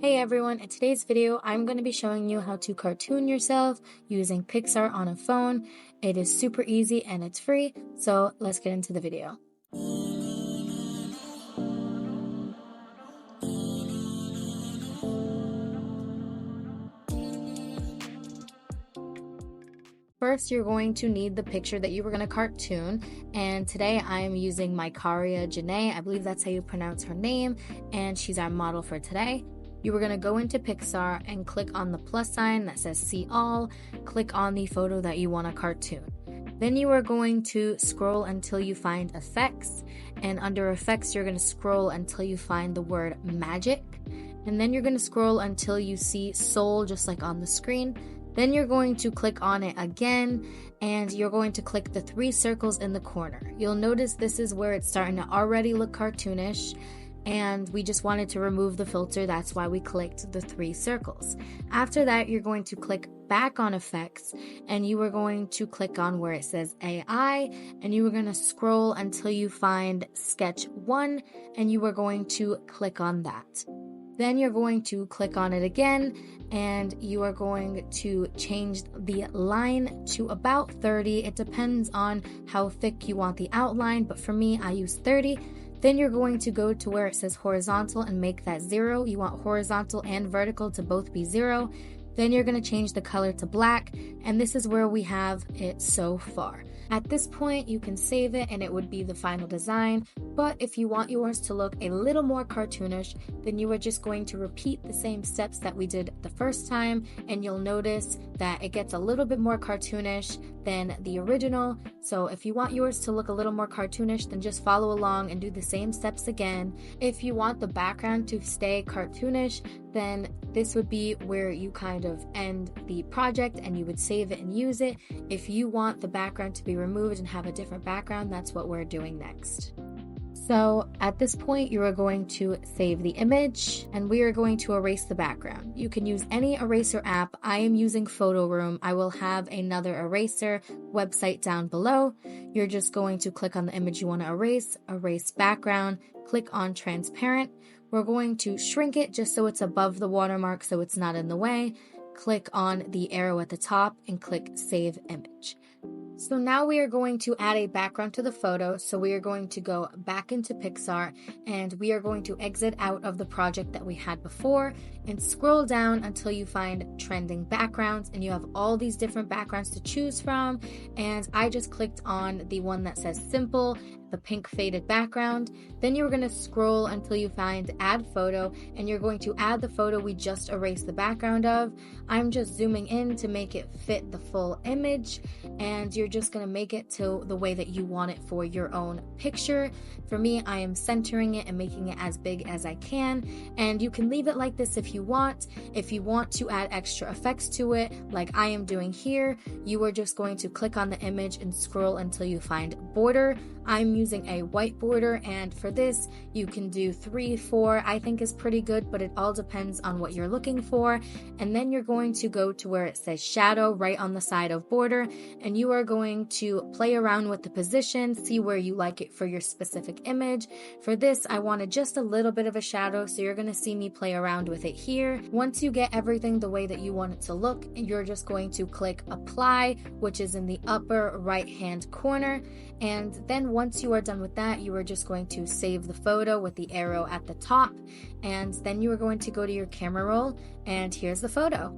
Hey everyone, in today's video, I'm going to be showing you how to cartoon yourself using Picsart on a phone. It is super easy and it's free, so let's get into the video. First, you're going to need the picture that you were going to cartoon, and today I am using MikariaJanae. I believe that's how you pronounce her name, and she's our model for today. You are going to go into Picsart and click on the plus sign that says See All. Click on the photo that you want to cartoon. Then you are going to scroll until you find Effects, and under Effects you're going to scroll until you find the word Magic, and then you're going to scroll until you see Soul just like on the screen. Then you're going to click on it again, and you're going to click the 3 circles in the corner. You'll notice this is where it's starting to already look cartoonish, and we just wanted to remove the filter. That's why we clicked the 3 circles. After that, you're going to click back on Effects, and you are going to click on where it says AI, and you are going to scroll until you find Sketch 1, and you are going to click on that. Then you're going to click on it again, and you are going to change the line to about 30. It depends on how thick you want the outline, but for me, I use 30. Then you're going to go to where it says horizontal and make that 0. You want horizontal and vertical to both be 0. Then you're going to change the color to black, and this is where we have it so far. At this point, you can save it and it would be the final design, but if you want yours to look a little more cartoonish, then you are just going to repeat the same steps that we did the first time, and you'll notice that it gets a little bit more cartoonish than the original. So if you want yours to look a little more cartoonish, then just follow along and do the same steps again. If you want the background to stay cartoonish, then this would be where you kind of end the project and you would save it and use it. If you want the background to be removed and have a different background, that's what we're doing next. So at this point, you are going to save the image, and we are going to erase the background. You can use any eraser app. I am using Photoroom. I will have another eraser website down below. You're just going to click on the image you want to erase background, click on transparent. We're going to shrink it just so it's above the watermark so it's not in the way. Click on the arrow at the top and click Save Image. So now we are going to add a background to the photo. So we are going to go back into Picsart, and we are going to exit out of the project that we had before and scroll down until you find trending backgrounds, and you have all these different backgrounds to choose from. And I just clicked on the one that says simple, the pink faded background. Then you're going to scroll until you find add photo, and you're going to add the photo we just erased the background of. I'm just zooming in to make it fit the full image, and you're just going to make it to the way that you want it for your own picture. For me, I am centering it and making it as big as I can, and you can leave it like this if you want. If you want to add extra effects to it, like I am doing here, you are just going to click on the image and scroll until you find border. I'm using a white border, and for this you can do 3, 4. I think is pretty good, but it all depends on what you're looking for. And then you're going to go to where it says shadow right on the side of border, and you are going to play around with the position, see where you like it for your specific image. For this, I wanted just a little bit of a shadow, so you're going to see me play around with it here. Once you get everything the way that you want it to look, you're just going to click apply, which is in the upper right hand corner. And then once you are done with that, you are just going to save the photo with the arrow at the top, and then you are going to go to your camera roll, and here's the photo.